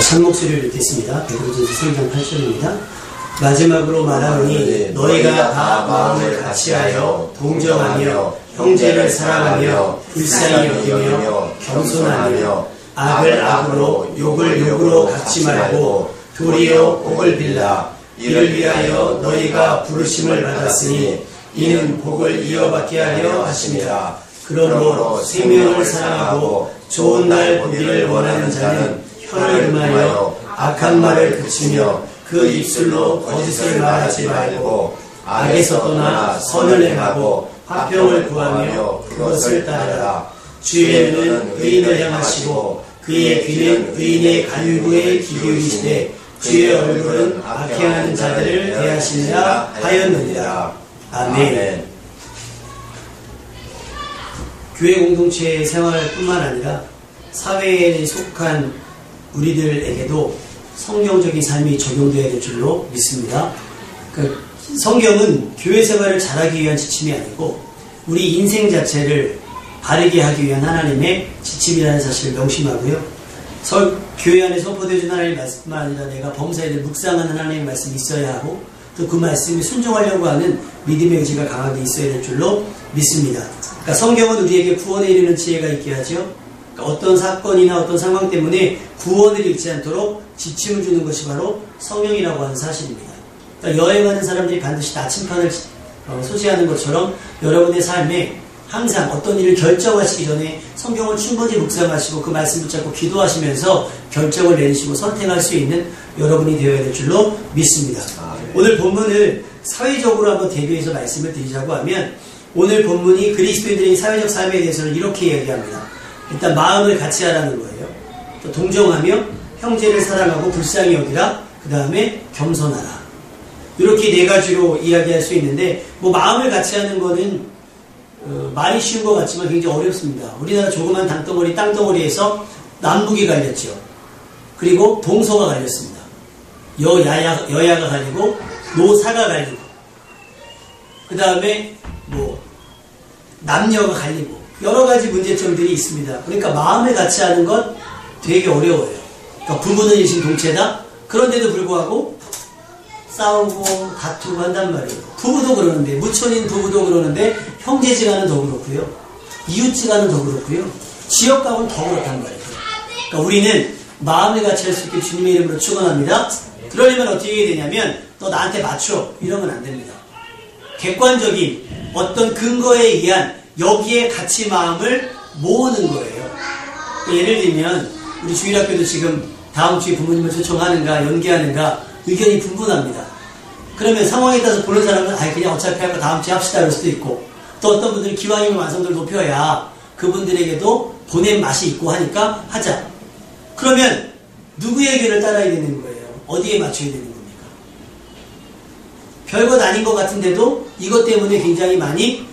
참목소리를 읽겠습니다. 베드로전서 3장 8절입니다. 마지막으로 말하노니 너희가 다 마음을 같이하여 동정하며 형제를 사랑하며 불쌍히 여기며 겸손하며 악을 악으로 욕을 욕으로 갚지 말고 도리어 복을 빌라. 이를 위하여 너희가 부르심을 받았으니 이는 복을 이어받게 하려 하심이라. 그러므로 생명을 사랑하고 좋은 날 보기를 원하는 자는 혀를 금하여 악한 말을 그치며 그 입술로 거짓을 말하지 말고 악에서 떠나 선을 행하고 화평을 구하며 그것을 따르라. 주의 눈은 의인을 향하시고 그의 귀는 의인의 간구에 기울이시되 주의 얼굴은 악행하는 자들을 대하시느라 하였느니라. 아멘. 교회 공동체의 생활뿐만 아니라 사회에 속한 우리들에게도 성경적인 삶이 적용되어야 될 줄로 믿습니다. 성경은 교회 생활을 잘하기 위한 지침이 아니고 우리 인생 자체를 바르게 하기 위한 하나님의 지침이라는 사실을 명심하고요. 교회 안에 선포되어진 하나님의 말씀만 아니라 내가 범사에 대해 묵상하는 하나님의 말씀이 있어야 하고 또 그 말씀에 순종하려고 하는 믿음의 의지가 강하게 있어야 될 줄로 믿습니다. 그러니까 성경은 우리에게 구원에 이르는 지혜가 있게 하죠. 그러니까 어떤 사건이나 어떤 상황 때문에 구원을 잃지 않도록 지침을 주는 것이 바로 성경이라고 하는 사실입니다. 그러니까 여행하는 사람들이 반드시 나침판을 소지하는 것처럼 여러분의 삶에 항상 어떤 일을 결정하시기 전에 성경을 충분히 묵상하시고 그 말씀 붙잡고 기도하시면서 결정을 내리시고 선택할 수 있는 여러분이 되어야 될 줄로 믿습니다. 오늘 본문을 사회적으로 한번 대비해서 말씀을 드리자고 하면 오늘 본문이 그리스도인들의 사회적 삶에 대해서는 이렇게 이야기합니다. 일단 마음을 같이 하라는 거예요. 또 동정하며 형제를 사랑하고 불쌍히 여기라. 그 다음에 겸손하라. 이렇게 네 가지로 이야기할 수 있는데 마음을 같이 하는 거는 말이 쉬운 것 같지만 굉장히 어렵습니다. 우리나라 조그만 땅덩어리에서 남북이 갈렸죠. 그리고 동서가 갈렸습니다. 여야가 갈리고 노사가 갈리고 그 다음에 남녀가 갈리고 여러 가지 문제점들이 있습니다. 그러니까 마음을 같이 하는 건 되게 어려워요. 그러니까 부부는 일심동체다. 그런데도 불구하고 싸우고 다투고 한단 말이에요. 부부도 그러는데 무촌인 부부도 그러는데 형제지간은 더 그렇고요. 이웃지간은 더 그렇고요. 지역가는 더 그렇단 말이에요. 그러니까 우리는 마음을 같이 할 수 있게 주님의 이름으로 축원합니다. 그러려면 어떻게 해야 되냐면 너 나한테 맞춰 이러면 안 됩니다. 객관적인 어떤 근거에 의한 여기에 같이 마음을 모으는 거예요. 예를 들면 우리 주일학교도 지금 다음 주에 부모님을 초청하는가 연기하는가 의견이 분분합니다. 그러면 상황에 따라서 보는 사람은 그냥 어차피 하고 다음 주에 합시다 그럴 수도 있고 또 어떤 분들은 기왕이면 완성도를 높여야 그분들에게도 보낸 맛이 있고 하니까 하자. 그러면 누구의 의견을 따라야 되는 거예요? 어디에 맞춰야 되는 겁니까? 별것 아닌 것 같은데도 이것 때문에 굉장히 많이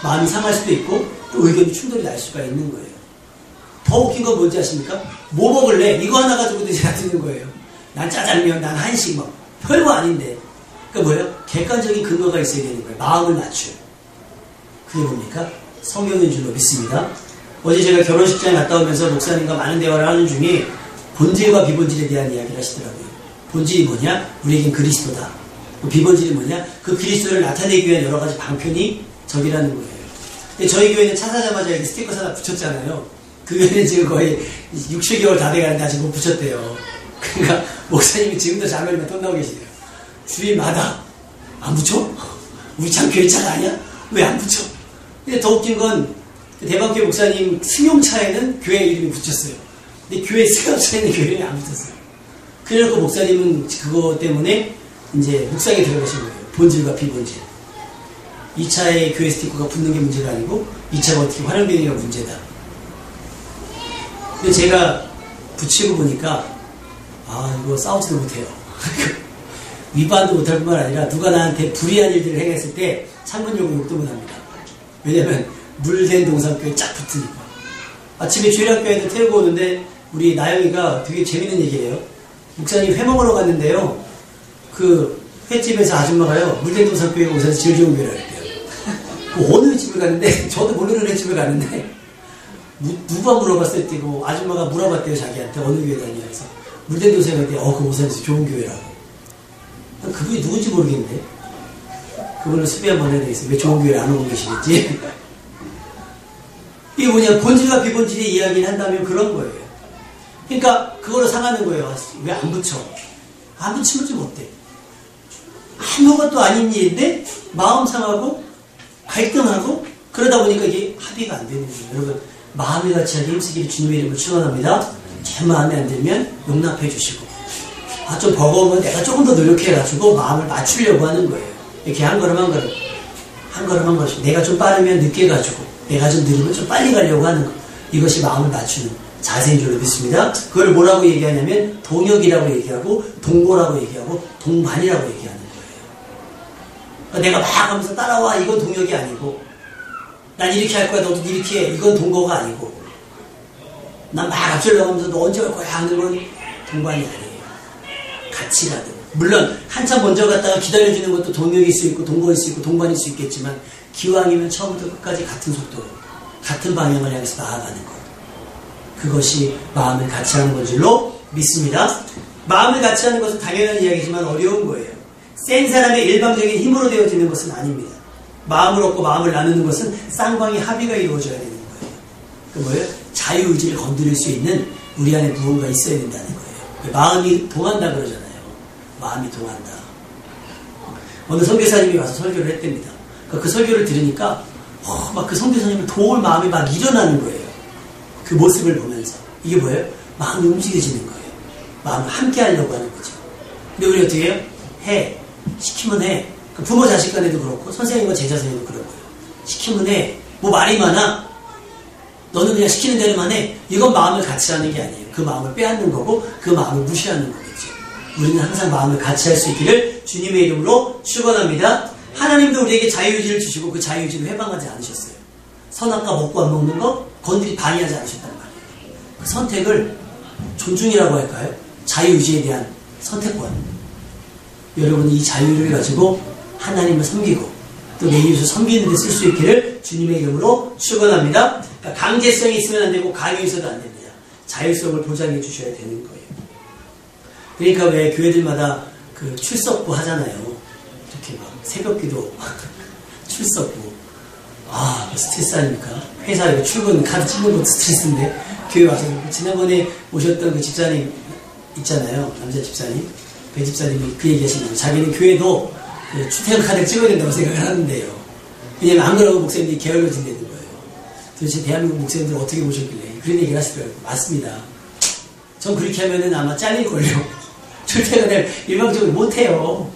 마음이 상할 수도 있고 또 의견이 충돌이 날 수가 있는 거예요. 더 웃긴 건 뭔지 아십니까? 뭐 먹을래? 이거 하나 가지고도 제가 듣는 거예요. 난 짜장면, 난 한식 별거 아닌데. 그러니까 뭐예요? 객관적인 근거가 있어야 되는 거예요. 마음을 맞추고. 그게 뭡니까? 성경인 줄로 믿습니다. 어제 제가 결혼식장에 갔다 오면서 목사님과 많은 대화를 하는 중에 본질과 비본질에 대한 이야기를 하시더라고요. 본질이 뭐냐? 우리에겐 그리스도다. 비본질이 뭐냐? 그 그리스도를 나타내기 위한 여러 가지 방편이 저기라는 거예요. 근데 저희 교회는 차 사자마자 여기 스티커 하나 붙였잖아요. 그 교회는 지금 거의 6, 7개월 다 돼가는데 아직 못 붙였대요. 그러니까 목사님이 지금도 자매님만 돈 나오고 계시대요. 주일마다 안 붙여? 우리 참 교회 차가 아니야? 왜 안 붙여? 근데 더 웃긴 건 대방교회 목사님 승용차에는 교회 이름이 붙였어요. 근데 교회 승용차에는 교회 안 붙었어요. 그래서 목사님은 그거 때문에 이제 묵상에 들어가신 거예요. 본질과 비본질. 이 차에 교회 스티커가 붙는 게 문제가 아니고 이 차가 어떻게 활용되느냐가 문제다. 근데 제가 붙이고 보니까 이거 싸우지도 못해요. 위반도 못할 뿐만 아니라 누가 나한테 불의한 일들을 행했을 때 창문용으로 욕도 못합니다. 왜냐면 물된 동상교에 쫙 붙으니까. 아침에 주일학교에도 태우고 오는데 우리 나영이가 되게 재밌는 얘기예요. 목사님 회 먹으러 갔는데요. 그 횟집에서 아줌마가요. 물된 동상교에 오셔서 제일 좋은 교회를 했대요. 어느 집을 갔는데 저도 모르는 횟집을 갔는데 누가 물어봤을 때고 아줌마가 물어봤대요. 자기한테 어느 교회 다니냐 해서 물된 도생할 때, 그 목사님이 좋은 교회라고. 그분이 누군지 모르겠는데. 그분을 수배 한번 해야 되겠어요. 왜 좋은 교회를 안 오고 계시는지. 이게 뭐냐, 본질과 비본질의 이야기를 한다면 그런 거예요. 그러니까, 그거로 상하는 거예요. 왜 안 붙여? 안 붙이면 좀 어때? 아무것도 아닌 일인데, 마음 상하고, 갈등하고, 그러다 보니까 이게 합의가 안 되는 거예요. 여러분, 마음이 같이 하게 힘쓰기를 주님의 이름으로 축원합니다. 제 마음에 안 들면 용납해 주시고, 좀 버거우면 내가 조금 더 노력해가지고 마음을 맞추려고 하는 거예요. 이렇게 한 걸음 한 걸음, 한 걸음 한 걸음씩. 내가 좀 빠르면 늦게 가지고, 내가 좀 느리면 좀 빨리 가려고 하는 거. 이것이 마음을 맞추는 자세인 줄로 믿습니다. 그걸 뭐라고 얘기하냐면 동역이라고 얘기하고, 동고라고 얘기하고, 동반이라고 얘기하는 거예요. 내가 막 하면서 따라와, 이건 동역이 아니고, 난 이렇게 할 거야, 너도 이렇게 해, 이건 동거가 아니고, 난 막 앞질러 가면서 너 언제 올 거야 하는 건 동반이 아니에요. 같이 가든. 물론 한참 먼저 갔다가 기다려주는 것도 동역일 수 있고 동거일 수 있고 동반일 수 있겠지만, 기왕이면 처음부터 끝까지 같은 속도로 같은 방향을 향해서 나아가는 것, 그것이 마음을 같이 하는 건 줄로 믿습니다. 마음을 같이 하는 것은 당연한 이야기지만 어려운 거예요. 센 사람의 일방적인 힘으로 되어지는 것은 아닙니다. 마음을 얻고 마음을 나누는 것은 쌍방의 합의가 이루어져야 되는 거예요. 그 뭐예요? 자유의지를 건드릴 수 있는 우리 안에 무언가 있어야 된다는 거예요. 마음이 동한다 그러잖아요. 마음이 동한다. 어느 선교사님이 와서 설교를 했답니다. 그 설교를 들으니까 막 그 선교사님을 도울 마음이 막 일어나는 거예요. 그 모습을 보면서. 이게 뭐예요? 마음이 움직여지는 거예요. 마음을 함께 하려고 하는 거죠. 근데 우리 어떻게 해요? 해. 시키면 해. 부모 자식 간에도 그렇고 선생님과 제자 선생님도 그런 거예요. 시키면 해. 뭐 말이 많아? 너는 그냥 시키는 대로만 해. 이건 마음을 같이 하는 게 아니에요. 그 마음을 빼앗는 거고 그 마음을 무시하는 거겠죠. 우리는 항상 마음을 같이 할 수 있기를 주님의 이름으로 축원합니다. 하나님도 우리에게 자유의지를 주시고 그 자유의지를 해방하지 않으셨어요. 선악과 먹고 안 먹는 거 건드리 방해하지 않으셨단 말이에요. 그 선택을 존중이라고 할까요? 자유의지에 대한 선택권. 여러분이 이 자유를 가지고 하나님을 섬기고 또 내 이웃을 섬기는 데 쓸 수 있기를 주님의 이름으로 축원합니다. 그러니까 강제성이 있으면 안 되고 강요가 있어도 안 됩니다. 자율성을 보장해 주셔야 되는 거예요. 그러니까 왜 교회들마다 그 출석부 하잖아요. 이렇게 막 새벽기도 출석부. 스트레스 아닙니까? 회사에 출근 카드 찍는 것도 스트레스인데 교회 와서 지난번에 오셨던 그 집사님 있잖아요. 남자 집사님. 배 집사님이 그 얘기 하시는 거예요. 자기는 교회도 그 출퇴근 카드를 찍어야 된다고 생각을 하는데요. 왜냐면 안 그러고 목사님들이 게을러진다는 거예요. 도대체 대한민국 목사님들 어떻게 보셨길래 그런 얘기를 하시더라고요. 맞습니다. 전 그렇게 하면은 아마 잘릴걸요. 출퇴근을 일방적으로 못해요.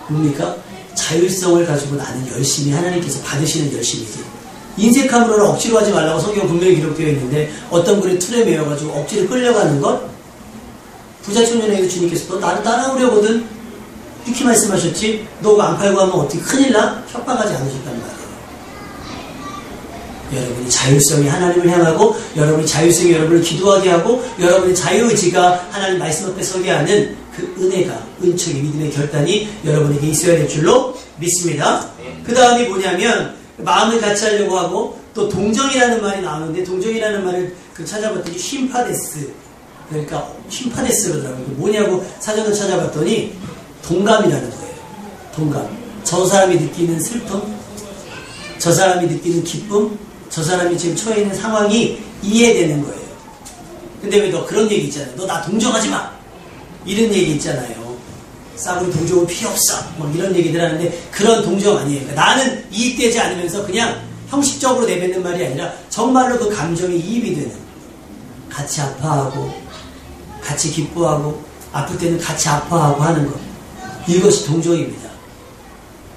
뭡니까? 자율성을 가지고 나는 열심히 하나님께서 받으시는 열심이지. 인색함으로는 억지로 하지 말라고 성경 분명히 기록되어 있는데 어떤 분이 틀에 매여가지고 억지로 끌려가는 것? 부자 청년에게 주님께서 너 나를 따라오려거든 이렇게 말씀하셨지. 너가 안 팔고 하면 어떻게 큰일 나? 협박하지 않으셨단 말이에요. 여러분이 자율성이 하나님을 향하고 여러분이 자율성이 여러분을 기도하게 하고 여러분의 자유의지가 하나님 말씀 앞에 서게 하는 그 은혜가 은총이 믿음의 결단이 여러분에게 있어야 될 줄로 믿습니다. 그 다음이 뭐냐면 마음을 같이 하려고 하고 또 동정이라는 말이 나오는데 동정이라는 말을 찾아봤더니 쉼파데스 그러니까 쉼파데스 그러더라고요. 뭐냐고 사전을 찾아봤더니 동감이라는 거예요. 동감. 저 사람이 느끼는 슬픔, 저 사람이 느끼는 기쁨, 저 사람이 지금 처해 있는 상황이 이해되는 거예요. 근데 왜 너 그런 얘기 있잖아요. 너 나 동정하지 마. 이런 얘기 있잖아요. 싸구려 동정은 필요 없어. 막 이런 얘기들 하는데 그런 동정 아니에요. 그러니까 나는 이입되지 않으면서 그냥 형식적으로 내뱉는 말이 아니라 정말로 그 감정이 이입이 되는. 같이 아파하고 같이 기뻐하고 아플 때는 같이 아파하고 하는 것. 이것이 동정입니다.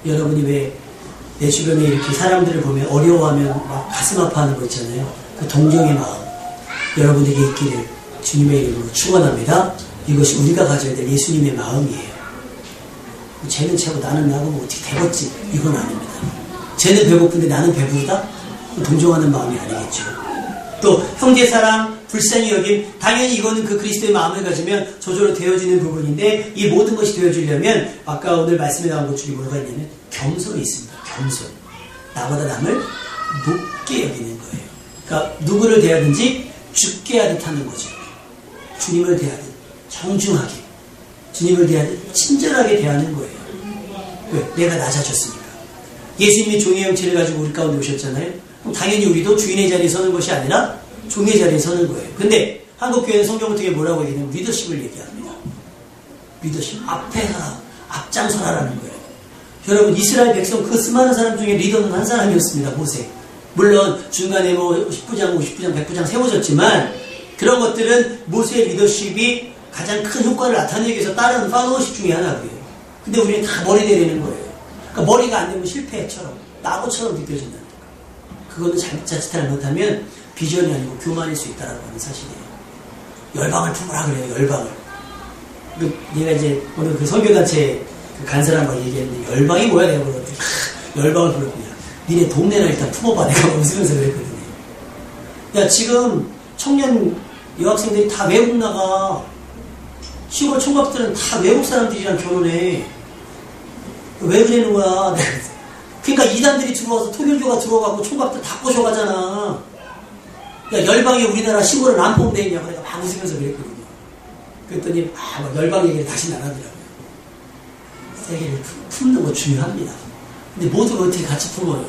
여러분이 왜 내 주변에 이렇게 사람들을 보면 어려워하면 막 가슴 아파하는 거 있잖아요. 그 동정의 마음 여러분에게 있기를 주님의 이름으로 축원합니다. 이것이 우리가 가져야 될 예수님의 마음이에요. 쟤는 채고 나는 나고 뭐 어떻게 되겠지 이건 아닙니다. 쟤는 배고픈데 나는 배부르다? 동정하는 마음이 아니겠죠. 또 형제사랑 불쌍히 여김 당연히 이거는 그 그리스도의 마음을 가지면 저절로 되어지는 부분인데 이 모든 것이 되어지려면 아까 오늘 말씀에 나온 것 중에 뭐가 있냐면 겸손이 있습니다. 겸손. 나보다 남을 높게 여기는 거예요. 그러니까 누구를 대하든지 죽게 하듯 하는 거죠. 주님을 대하듯 정중하게 주님을 대하듯 친절하게 대하는 거예요. 왜? 내가 낮아졌으니까. 예수님이 종의 형체를 가지고 우리 가운데 오셨잖아요. 그럼 당연히 우리도 주인의 자리에 서는 것이 아니라 종의 자리에 서는 거예요. 근데 한국교회는 성경을 통해 뭐라고 얘기하냐면 리더십을 얘기합니다. 리더십. 앞장서라라는 거예요. 여러분, 이스라엘 백성 그 수많은 사람 중에 리더는 한 사람이었습니다. 모세. 물론 중간에 뭐 10부장, 50부장, 100부장 세워졌지만 그런 것들은 모세의 리더십이 가장 큰 효과를 나타내기 위해서 따르는 팔로워십 중에 하나고요. 근데 우리는 다 머리 내리는 거예요. 그러니까 머리가 안 되면 실패처럼, 낙오처럼 느껴진다는 거예요. 그거는 자칫 못하면 비전이 아니고 교만일 수 있다는 사실이에요. 열방을 품으라 그래요. 열방을. 내가 이제 오늘 그 선교단체 그 간사람과 얘기했는데 열방이 뭐야 내가 물었더니 열방을 불렀구나. 니네 동네나 일단 품어봐. 내가 웃으면서 그랬거든요. 야, 지금 청년 여학생들이 다 외국 나가. 시골 총각들은 다 외국 사람들이랑 결혼해. 왜 그러는 거야? 그러니까 이단들이 들어와서 통일교가 들어가고 총각들 다 꼬셔가잖아. 야, 열방에 우리나라 시골은 안 포함되어 내가 막 웃으면서 그랬거든요. 그랬더니 열방 얘기를 다시 안 하더라고요. 세계를 품는 거 중요합니다. 근데 모두가 어떻게 같이 품어요?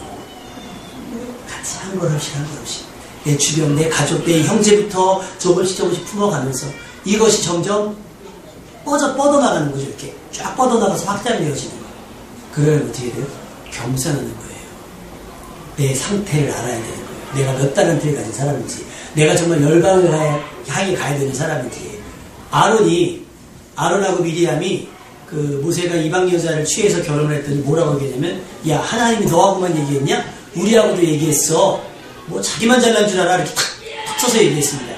같이 한 걸음씩 한 걸음씩. 내 주변, 내 가족, 내 형제부터 조금씩 품어가면서 이것이 점점 뻗어나가는 거죠. 이렇게 쫙 뻗어나가서 확장되어지는 거예요. 그러면 어떻게 돼요? 겸손하는 거예요. 내 상태를 알아야 되는 거예요. 내가 몇 달란트를 가진 사람인지, 내가 정말 열방을 향해 가야 되는 사람인지. 아론하고 미리암이 그 모세가 이방 여자를 취해서 결혼을 했더니 뭐라고 얘기했냐면, 야, 하나님이 너하고만 얘기했냐? 우리하고도 얘기했어. 뭐 자기만 잘난 줄 알아. 이렇게 탁 쳐서 얘기했습니다.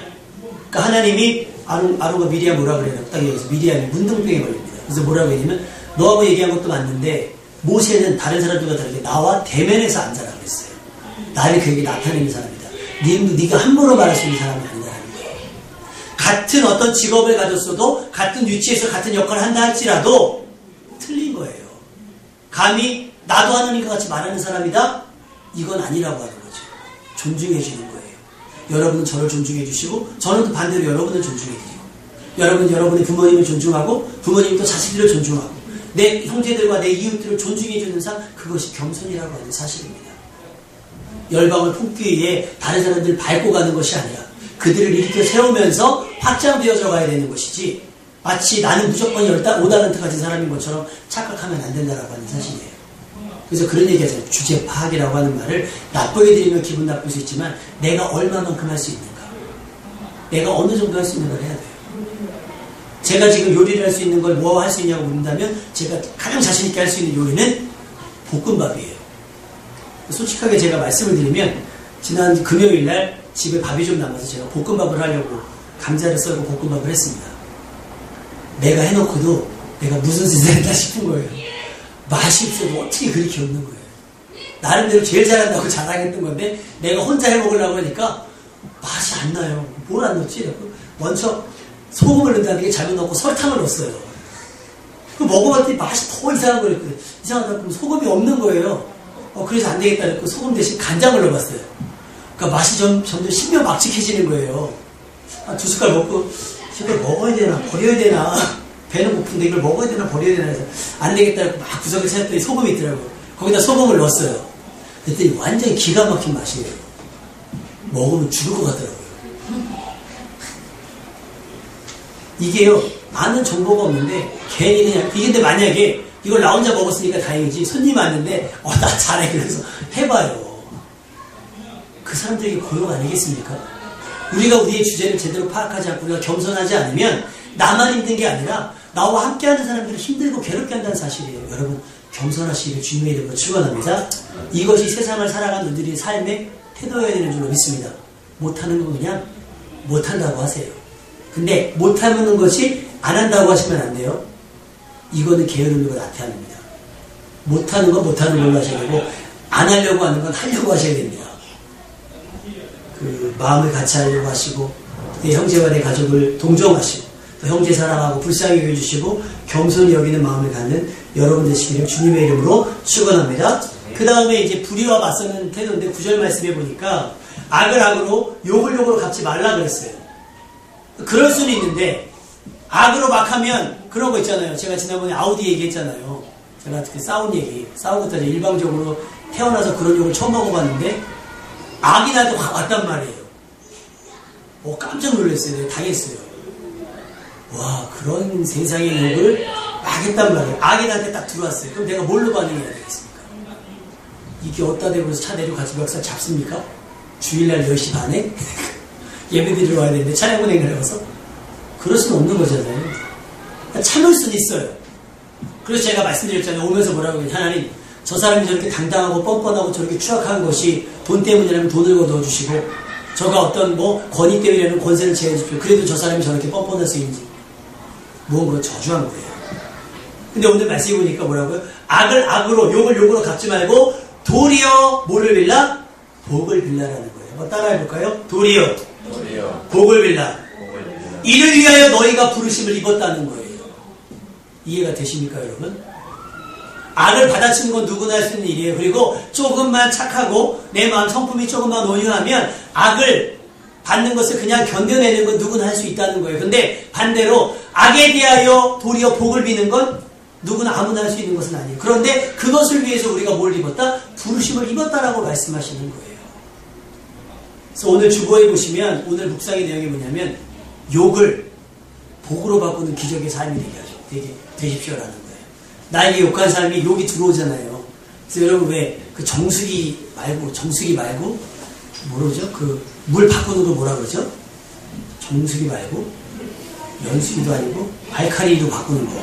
그러니까 하나님이 아론과 미리암 뭐라고 그래요? 딱 얘기해서 미리암이 문둥병에 걸립니다. 그래서 뭐라고 했냐면, 너하고 얘기한 것도 맞는데 모세는 다른 사람들과 다르게 나와 대면해서 앉아라 그랬어요. 나를 그에게 나타내는 사람이다. 네가 함부로 말할 수 있는 사람이 아니다라는 거예요. 같은 어떤 직업을 가졌어도 같은 위치에서 같은 역할을 한다 할지라도 틀린 거예요. 감히 나도 하나님과 같이 말하는 사람이다? 이건 아니라고 하는 거죠. 존중해 주는 거예요. 여러분은 저를 존중해 주시고 저는 또 반대로 여러분을 존중해 드리고, 여러분은 여러분의 부모님을 존중하고 부모님도 자식들을 존중하고 내 형제들과 내 이웃들을 존중해 주는 삶, 그것이 겸손이라고 하는 사실입니다. 열방을 품기 위해 다른 사람들을 밟고 가는 것이 아니라 그들을 일으켜 세우면서 확장되어져 가야 되는 것이지, 마치 나는 무조건 5달란트 가진 사람인 것처럼 착각하면 안 된다라고 하는 사실이에요. 그래서 그런 얘기 하잖아요. 주제 파악이라고 하는 말을 나쁘게 들으면 기분 나쁠 수 있지만 내가 얼마만큼 할 수 있는가, 내가 어느 정도 할 수 있는 걸 해야 돼요. 제가 지금 요리를 할 수 있는 걸 뭐 할 수 있냐고 묻는다면 제가 가장 자신 있게 할 수 있는 요리는 볶음밥이에요. 솔직하게 제가 말씀을 드리면 지난 금요일날 집에 밥이 좀 남아서 제가 볶음밥을 하려고 감자를 썰고 볶음밥을 했습니다. 내가 해놓고도 내가 무슨 짓을 했다 싶은 거예요. 맛이 없어도 어떻게 그렇게 없는 거예요. 나름대로 제일 잘한다고 자랑했던 건데 내가 혼자 해먹으려고 하니까 맛이 안 나요. 뭘 안 넣지? 먼저 소금을 넣는다는 게 잘못 넣고 설탕을 넣었어요. 그 먹어봤더니 맛이 더 이상한 거예요. 이상하다. 그럼 소금이 없는 거예요. 그래서 안 되겠다 그랬고 소금 대신 간장을 넣어봤어요. 그러니까 맛이 점점 신명막측해지는 거예요. 두 숟갈 먹고 이걸 먹어야 되나 버려야 되나, 배는 고픈데 이걸 먹어야 되나 버려야 되나 해서 안 되겠다 해서 막 구석에 찾았더니 소금이 있더라고요. 거기다 소금을 넣었어요. 그랬더니 완전히 기가 막힌 맛이에요. 먹으면 죽을 것 같더라고요. 이게요, 많은 정보가 없는데 괜히 그냥, 이게 근데 만약에 이걸 나 혼자 먹었으니까 다행이지, 손님 왔는데 나 잘해 그래서 해봐요. 그 사람들에게 고용 아니겠습니까? 우리가 우리의 주제를 제대로 파악하지 않고 우리가 겸손하지 않으면 나만 힘든 게 아니라 나와 함께하는 사람들을 힘들고 괴롭게 한다는 사실이에요. 여러분, 겸손하시기를 주님의 이름으로 축원합니다. 이것이 세상을 살아가는 우리의 삶의 태도여야 되는 줄로 믿습니다. 못하는 건 그냥 못한다고 하세요. 근데 못하는 것이 안 한다고 하시면 안 돼요. 이거는 게으름이고 나태함입니다. 못하는 건 못하는 걸로 하셔야 되고 안 하려고 하는 건 하려고 하셔야 됩니다. 그 마음을 같이 하려고 하시고 내 형제와 내 가족을 동정하시고 또 형제 사랑하고 불쌍히 여겨주시고 겸손히 여기는 마음을 갖는 여러분 되시기를 주님의 이름으로 축원합니다. 그 다음에 이제 불의와 맞서는 태도인데 9절 말씀해 보니까 악을 악으로 욕을 욕으로 갚지 말라 그랬어요. 그럴 수는 있는데 악으로 막 하면 그런 거 있잖아요. 제가 지난번에 아우디 얘기했잖아요. 제가 특히 싸운 얘기. 싸우고 있다 일방적으로 태어나서 그런 욕을 처음 먹어봤는데 악이 나한테 확 왔단 말이에요. 깜짝 놀랐어요. 내가 당했어요. 와, 그런 세상의 욕을 막 했단 말이에요. 악이 나한테 딱 들어왔어요. 그럼 내가 뭘로 반응해야 되겠습니까? 이게 어디다 대고서 차 내리고 같이 멱살 잡습니까? 주일날 10시 반에? 예배드리러 와야 되는데 차량 운행을 해서? 그럴 수는 없는 거잖아요. 참을 수는 있어요. 그래서 제가 말씀드렸잖아요. 오면서 뭐라고 했냐면 하나님, 저 사람이 저렇게 당당하고 뻔뻔하고 저렇게 추악한 것이 돈 때문이라면 돈을 거둬주시고 저가 어떤 권위 때문이라면 권세를 제해주십시오. 그래도 저 사람이 저렇게 뻔뻔할 수 있는지 뭔가 저주한 거예요. 근데 오늘 말씀해 보니까 뭐라고요? 악을 악으로, 욕을 욕으로 갚지 말고 도리어 뭐를 빌라? 복을 빌라라는 거예요. 한번 따라해 볼까요? 도리어 복을 빌라. 이를 위하여 너희가 부르심을 입었다는 거예요. 이해가 되십니까, 여러분? 악을 받아치는 건 누구나 할 수 있는 일이에요. 그리고 조금만 착하고 내 마음 성품이 조금만 온유하면 악을 받는 것을 그냥 견뎌내는 건 누구나 할 수 있다는 거예요. 근데 반대로 악에 대하여 도리어 복을 비는 건 누구나 아무나 할 수 있는 것은 아니에요. 그런데 그것을 위해서 우리가 뭘 입었다? 부르심을 입었다라고 말씀하시는 거예요. 그래서 오늘 주보에 보시면 오늘 묵상의 내용이 뭐냐면 욕을 복으로 바꾸는 기적의 삶이 되십시오라는 거예요. 나에게 욕한 사람이 욕이 들어오잖아요. 그래서 여러분 왜 그 정수기 말고 뭐라죠? 그 물 바꾸는 거 뭐라 그러죠? 정수기 말고 연수기도 아니고 알칼리로 바꾸는 거.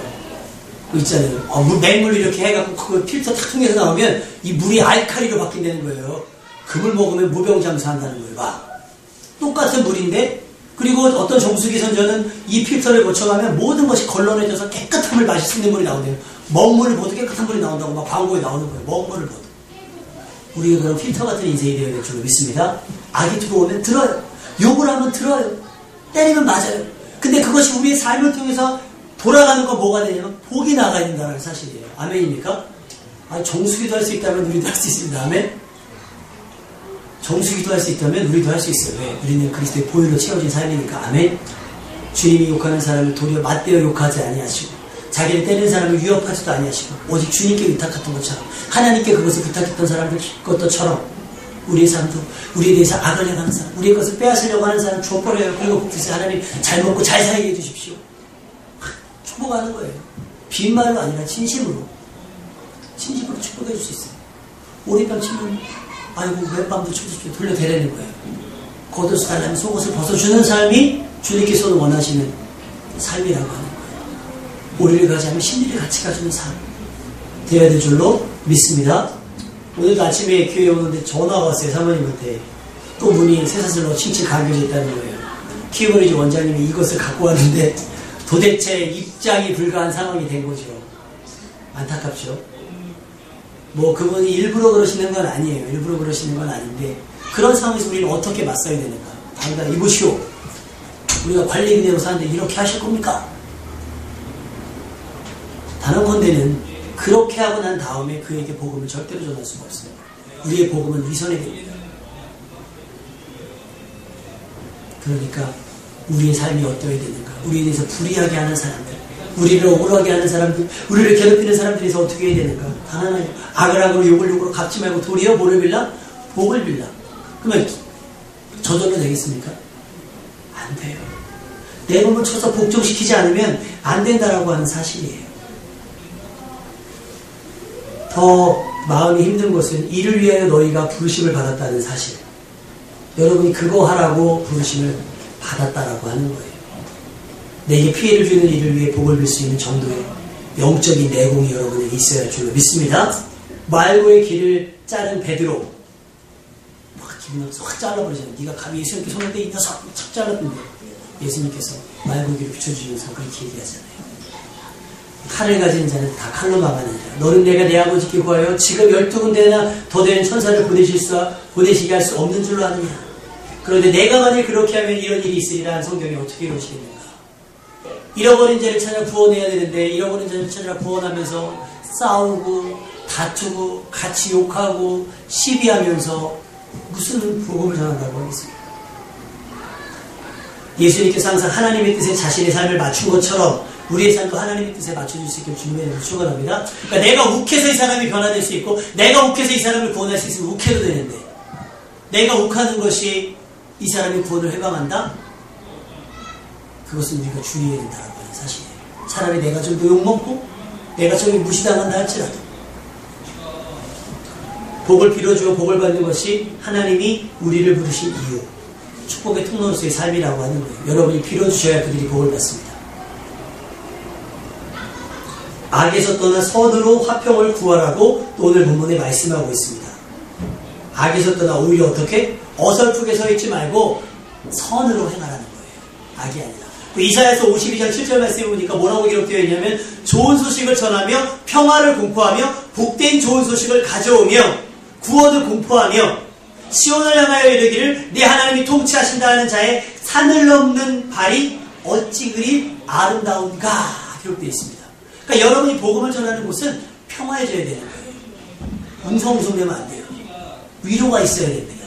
그 있잖아요. 맹물 이렇게 해갖고 그 필터 탁 통해서 나오면 이 물이 알칼리로 바뀐다는 거예요. 그 물 먹으면 무병장수한다는 거예요. 막 똑같은 물인데 그리고 어떤 정수기 선전은 이 필터를 거쳐가면 모든 것이 걸러내져서 깨끗한 물 마실 수 있는 물이 나오네요. 먹 물을 보도 깨끗한 물이 나온다고 막 광고에 나오는 거예요. 먹 물을 보도. 우리가 그런 필터 같은 인생이 되어야 될 줄 믿습니다. 악이 들어오면 들어요. 욕을 하면 들어요. 때리면 맞아요. 근데 그것이 우리의 삶을 통해서 돌아가는 건 뭐가 되냐면 복이 나가야 된다는 사실이에요. 아멘입니까? 정수기도 할 수 있다면 우리도 할 수 있습니다. 아멘? 정수기도 할 수 있다면 우리도 할 수 있어요. 왜? 우리는 그리스도의 보혈로 채워진 삶이니까. 아멘? 주님이 욕하는 사람을 도리어 맞대어 욕하지 아니하시고 자기를 때리는 사람을 위협하지도 아니하시고 오직 주님께 위탁했던 것처럼 하나님께 그것을 부탁했던 사람들 것처럼 우리의 삶도 우리에 대해서 악을 행하는 사람 우리의 것을 빼앗으려고 하는 사람 줘버려요. 그리고 복주세요. 하나님 잘 먹고 잘 살게 해주십시오. 축복하는 거예요. 빈말로 아니라 진심으로 축복해 줄 수 있어요. 오랫밤 치면 아이고 왼밤도 쳐주십시오. 돌려대라는 거예요. 겉옷을 달라면 속옷을 벗어주는 삶이 주님께서도 원하시는 삶이라고 하는 거예요. 오리를 가지 않으면 심리를 같이 가주는 삶 되어야 될 줄로 믿습니다. 오늘도 아침에 교회에 오는데 전화가 왔어요. 사모님한테. 또 문이 쇠사슬로 칭칭 감겨져 있다는 거예요. 키우버리지 원장님이 이것을 갖고 왔는데 도대체 입장이 불가한 상황이 된 거죠. 안타깝죠. 그분이 일부러 그러시는 건 아니에요. 일부러 그러시는 건 아닌데 그런 상황에서 우리는 어떻게 맞서야 되는가. 당장 이보시오. 우리가 관리비내로 사는데 이렇게 하실 겁니까? 단언컨대는 그렇게 하고 난 다음에 그에게 복음을 절대로 전할 수가 없어요. 우리의 복음은 위선해야 됩니다. 그러니까 우리의 삶이 어떠해야 되는가. 우리에 대해서 불이하게 하는 사람들, 우리를 억울하게 하는 사람들, 우리를 괴롭히는 사람들에서 어떻게 해야 되는가. 단 하나요. 악을 악으로 욕을 욕으로 갚지 말고 도리어 뭐를 빌라? 복을 빌라. 그러면 저절로 되겠습니까? 안 돼요. 내 몸을 쳐서 복종시키지 않으면 안 된다라고 하는 사실이에요. 더 마음이 힘든 것은 이를 위하여 너희가 부르심을 받았다는 사실. 여러분이 그거 하라고 부르심을 받았다라고 하는 거예요. 내게 피해를 주는 일을 위해 복을 빌 수 있는 정도의 영적인 내공이 여러분에게 있어야 할 줄로 믿습니다. 말고의 길을 자른 베드로 막 기분 나서 확 잘라버리잖아요. 네가 감히 예수님께 손을 대 이 녀석 착 잘랐는데 예수님께서 말고의 길을 비춰주시면서 그렇게 얘기하잖아요. 칼을 가진 자는 다 칼로 망하는 자. 너는 내가 내 아버지께 구하여 지금 12군데나 더 되는 천사를 보내시게 할 수 없는 줄로 아느냐. 그런데 내가 만일 그렇게 하면 이런 일이 있으리라. 성경이 어떻게 이루어지겠는가. 잃어버린 자를 찾아 구원해야 되는데 잃어버린 자를 찾아 구원하면서 싸우고 다투고 같이 욕하고 시비하면서 무슨 복음을 전한다고 하겠습니까? 예수님께서 항상 하나님의 뜻에 자신의 삶을 맞춘 것처럼 우리의 삶도 하나님의 뜻에 맞춰줄 수 있게 주님의 이름으로 축원합니다. 그러니까 내가 욱해서 이 사람이 변화될 수 있고 내가 욱해서 이 사람을 구원할 수 있으면 욱해도 되는데 내가 욱하는 것이 이 사람의 구원을 해방한다? 그것은 우리가 주의해야 된다는 사실이에요. 차라리 내가 좀 더 욕먹고 내가 좀 무시당한다 할지라도 복을 빌어주고 복을 받는 것이 하나님이 우리를 부르신 이유, 축복의 통로로서의 삶이라고 하는 거예요. 여러분이 빌어주셔야 그들이 복을 받습니다. 악에서 떠나 선으로 화평을 구하라고 또 오늘 본문에 말씀하고 있습니다. 악에서 떠나 오히려 어떻게? 어설프게 서 있지 말고 선으로 행하라는 거예요. 악이 아니라. 이사야서 52장 7절 말씀에 보니까 뭐라고 기록되어 있냐면 좋은 소식을 전하며 평화를 공포하며 복된 좋은 소식을 가져오며 구원을 공포하며 시온을 향하여 이르기를 내 하나님이 통치하신다 하는 자의 산을 넘는 발이 어찌 그리 아름다운가 기록되어 있습니다. 그러니까 여러분이 복음을 전하는 곳은 평화해져야 되는 거예요. 웅성웅성되면 안 돼요. 위로가 있어야 됩니다.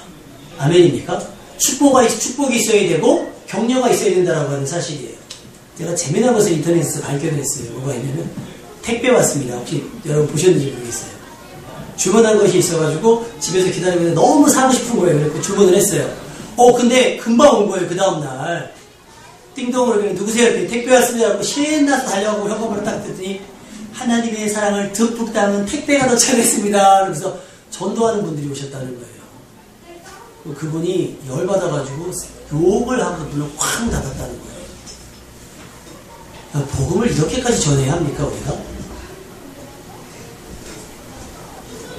아멘입니까? 축복이 있어야 되고 격려가 있어야 된다라고 하는 사실이에요. 제가 재미난 것을 인터넷에서 발견을 했어요. 뭐가 있냐면 택배 왔습니다. 혹시 여러분 보셨는지 모르겠어요. 주문한 것이 있어가지고 집에서 기다리고 있는데 너무 사고 싶은 거예요. 그래서 주문을 했어요. 근데 금방 온 거예요. 그 다음날 띵동으로 누구세요? 택배 왔습니다. 하고 신나서 달려가고 현금으로 딱 듣더니 하나님의 사랑을 듬뿍 담은 택배가 도착했습니다. 그래서 전도하는 분들이 오셨다는 거예요. 그분이 열받아가지고 욕을 하고 물론 쾅 닫았다는 거예요. 복음을 이렇게까지 전해야 합니까 우리가?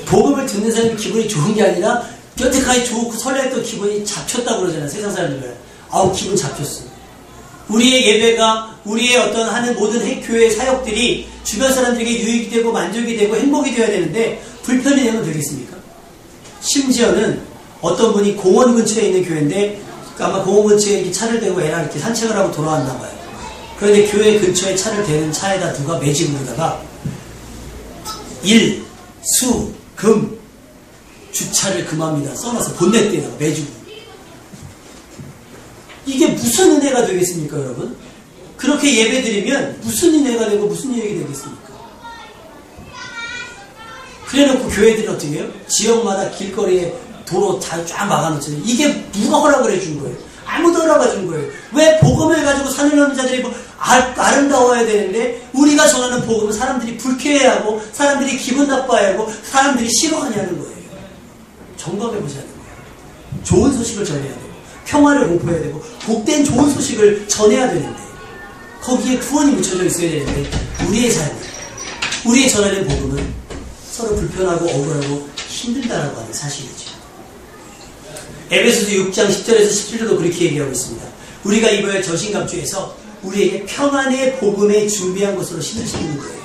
복음을 듣는 사람이 기분이 좋은 게 아니라 여태까지 좋고 설레했던 기분이 잡혔다고 그러잖아요. 세상 사람들은. 기분 잡혔어. 우리의 예배가 우리의 어떤 하는 모든 교회 사역들이 주변 사람들에게 유익이 되고 만족이 되고 행복이 되어야 되는데 불편이 되면 되겠습니까? 심지어는 어떤 분이 공원 근처에 있는 교회인데 아마 공원 근처에 이렇게 차를 대고 애랑 이렇게 산책을 하고 돌아왔나 봐요. 그런데 교회 근처에 차를 대는 차에다 누가 매직으로다가 일, 수, 금 주차를 금합니다 써놔서 본넷대에다가 매직으로. 이게 무슨 은혜가 되겠습니까 여러분? 그렇게 예배드리면 무슨 은혜가 되고 무슨 유익이 되겠습니까? 그래놓고 교회들이 어떻게 해요? 지역마다 길거리에 도로 쫙 막아놓잖아요. 이게 누가 허락을 해준 거예요? 아무도 허락을 해준 거예요. 왜 복음을 가지고 산을 넘는 자들이 아름다워야 되는데 우리가 전하는 복음은 사람들이 불쾌해하고 사람들이 기분 나빠하고 사람들이 싫어하냐는 거예요. 점검해보자는 거예요. 좋은 소식을 전해야 되고 평화를 공포해야 되고 복된 좋은 소식을 전해야 되는데 거기에 구원이 묻혀져 있어야 되는데 우리의 삶, 우리의 전하는 복음은 서로 불편하고 억울하고 힘들다라고 하는 사실이죠. 에베소서 6장 10절에서 17절도 그렇게 얘기하고 있습니다. 우리가 입어야 할 전신갑주에서 우리에게 평안의 복음에 준비한 것으로 신으시는 거예요.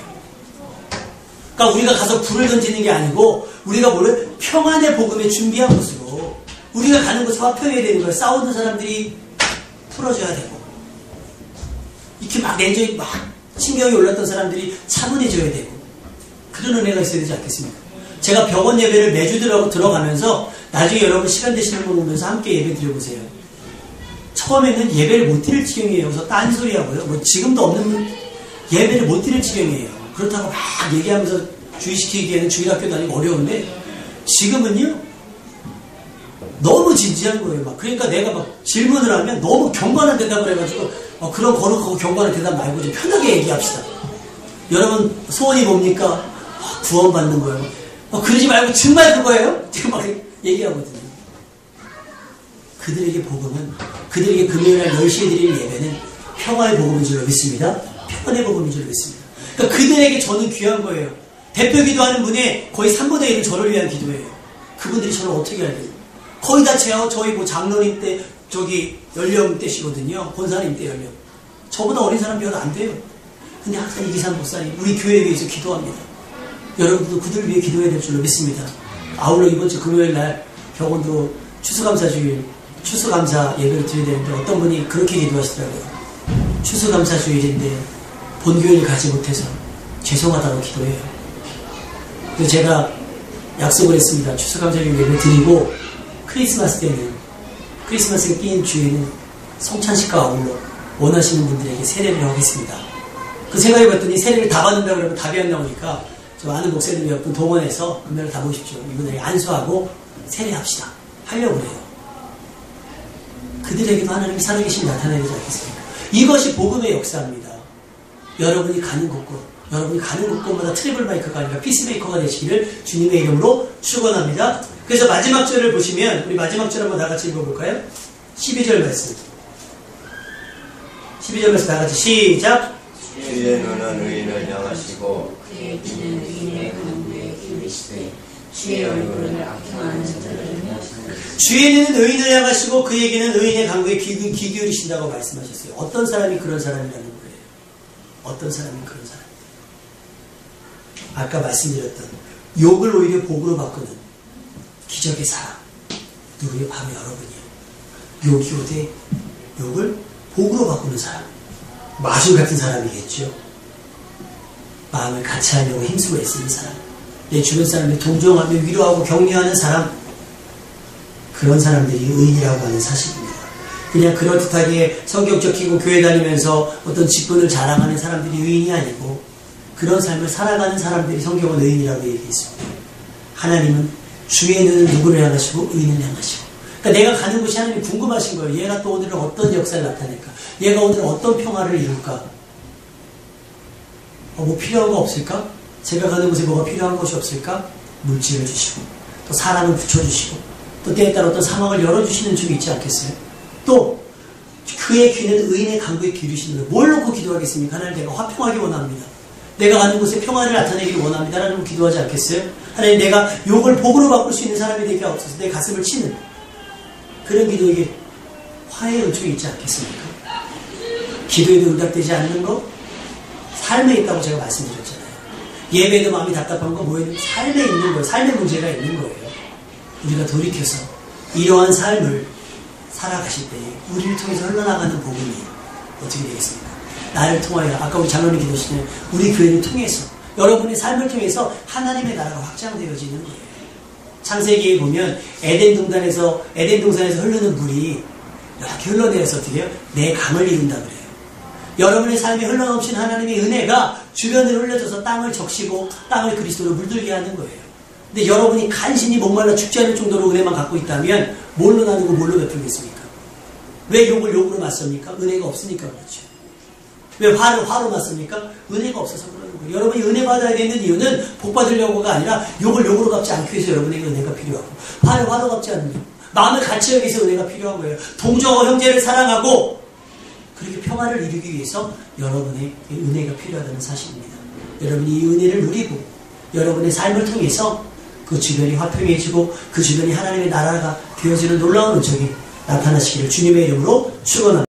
그러니까 우리가 가서 불을 던지는 게 아니고 우리가 뭐를 평안의 복음에 준비한 것으로 우리가 가는 곳에 화평해야 되는 거예요. 싸우는 사람들이 풀어줘야 되고 이렇게 막 렌저에 막 신경이 올랐던 사람들이 차분해져야 되고 그런 은혜가 있어야 되지 않겠습니까? 제가 병원 예배를 매주 들어가면서 나중에 여러분 시간 되시는 분 오면서 함께 예배 드려보세요. 처음에는 예배를 못 드릴 지경이에요. 그래서 딴소리 하고요. 뭐 지금도 없는 분 예배를 못 드릴 지경이에요. 그렇다고 막 얘기하면서 주의시키기에는 주일학교도 아니고 어려운데 지금은요 너무 진지한 거예요. 그러니까 내가 막 질문을 하면 너무 경건한 대답을 해가지고 그런 거룩하고 경건한 대답 말고 좀 편하게 얘기합시다. 여러분 소원이 뭡니까? 구원받는 거예요. 그러지 말고 정말 그거예요? 지금 막 얘기하거든요. 그들에게 복음은 그들에게 금요일날 10시에 드릴 예배는 평화의 복음인 줄 믿습니다. 평안의 복음인 줄 믿습니다. 그러니까 그들에게 저는 귀한 거예요. 대표 기도하는 분의 거의 3분의 1은 저를 위한 기도예요. 그분들이 저를 어떻게 알겠어요? 거의 다 저희 뭐 장로님 때 연령 때시거든요. 권사님 때 연령. 저보다 어린 사람 비교도 안 돼요. 근데 항상 이기산 목사님 우리 교회에 위해서 기도합니다. 여러분도 그들을 위해 기도해야 될 줄로 믿습니다. 아울러 이번 주 금요일 날 병원도 추수감사주일 추수감사 예배를 드려야 되는데 어떤 분이 그렇게 기도하시더라고요. 추수감사주일인데 본교회를 가지 못해서 죄송하다고 기도해요. 그래서 제가 약속을 했습니다. 추수감사주일 예배 드리고 크리스마스 때는 크리스마스가 끼인 주에는 성찬식과 아울러 원하시는 분들에게 세례를 하겠습니다. 그 생각해봤더니 세례를 다 받는다고 그러면 답이 안 나오니까 저 아는 목사님 몇 분 동원해서 금년을 다 보십시오. 이분에게 안수하고 세례합시다. 하려고 그래요. 그들에게도 하나님이 살아계심이 나타나지 않겠습니까? 이것이 복음의 역사입니다. 여러분이 가는 곳마다 트래블 마이커가 아니라 피스메이커가 되시기를 주님의 이름으로 축원합니다. 그래서 마지막 절을 보시면 우리 마지막 절 한번 다 같이 읽어볼까요? 12절 말씀. 12절 말씀 다 같이 시작. 주의 눈은 의인을 향하시고 그의 귀는 의인의 강구에 기울이시되 주의 얼굴을 악행하는 자들을 향하시는 주의 눈은 의인을 향하시고 그에게는 의인의 강구에 귀 기울이신다고 말씀하셨어요. 어떤 사람이 그런 사람이라는 거예요? 어떤 사람이 그런 사람이에요? 아까 말씀드렸던 욕을 오히려 복으로 바꾸는 기적의 사람. 누구예요? 바로 여러분이에요. 욕이 오되 욕을 복으로 바꾸는 사람. 마술 같은 사람이겠죠. 마음을 같이 하려고 힘쓰고 애쓰는 사람. 내 주변 사람을 동정하며 위로하고 격려하는 사람. 그런 사람들이 의인이라고 하는 사실입니다. 그냥 그럴듯하게 성경 적히고 교회 다니면서 어떤 직분을 자랑하는 사람들이 의인이 아니고 그런 삶을 살아가는 사람들이 성경은 의인이라고 얘기했습니다. 하나님은 주의 눈은 누구를 향하시고 의인을 향하시고. 그러니까 내가 가는 곳이 하나님 궁금하신 거예요. 얘가 또 오늘은 어떤 역사를 나타낼까? 얘가 오늘은 어떤 평화를 이룰까? 뭐 필요한 거 없을까? 제가 가는 곳에 뭐가 필요한 것이 없을까? 물질을 주시고 또 사람을 붙여주시고 또 때에 따라 어떤 상황을 열어주시는 중이 있지 않겠어요? 또 그의 귀는 의인의 강구에 기울이시는 거예요. 뭘 놓고 기도하겠습니까? 하나님 내가 화평하기 원합니다. 내가 가는 곳에 평화를 나타내기를 원합니다. 라는 기도하지 않겠어요? 하나님 내가 욕을 복으로 바꿀 수 있는 사람이 되게 없어서 내 가슴을 치는 그런 기도에게 화해의 은총이 있지 않겠습니까? 기도에도 응답되지 않는 거 삶에 있다고 제가 말씀드렸잖아요. 예배에도 마음이 답답한 거 뭐예요? 삶에 있는 거예요. 삶의 문제가 있는 거예요. 우리가 돌이켜서 이러한 삶을 살아가실 때 우리를 통해서 흘러나가는 복음이 어떻게 되겠습니까? 나를 통하여 아까 우리 장로님 기도시는 우리 교회를 통해서 여러분의 삶을 통해서 하나님의 나라가 확장되어지는 거예요. 창세기에 보면 에덴 동산에서 흐르는 물이 이렇게 흘러내려서 어떻게 해요? 내 강을 이룬다 그래요. 여러분의 삶에 흘러넘친 하나님의 은혜가 주변으로 흘려져서 땅을 적시고 땅을 그리스도로 물들게 하는 거예요. 근데 여러분이 간신히 목말라 죽지 않을 정도로 은혜만 갖고 있다면 뭘로 나누고 뭘로 베풀겠습니까? 왜 욕을 욕으로 맞습니까? 은혜가 없으니까 그렇죠. 왜 화를 화로 맞습니까? 은혜가 없어서 그러는 거예요. 여러분이 은혜 받아야 되는 이유는 복 받으려고가 아니라 욕을 욕으로 갚지 않기 위해서 여러분에게 은혜가 필요하고 화를 화로 갚지 않는 거예요. 마음을 같이 하기 위해서 은혜가 필요한 거예요. 동정하고 형제를 사랑하고 그렇게 평화를 이루기 위해서 여러분의 은혜가 필요하다는 사실입니다. 여러분이 이 은혜를 누리고 여러분의 삶을 통해서 그 주변이 화평해지고 그 주변이 하나님의 나라가 되어지는 놀라운 은총이 나타나시기를 주님의 이름으로 축원합니다.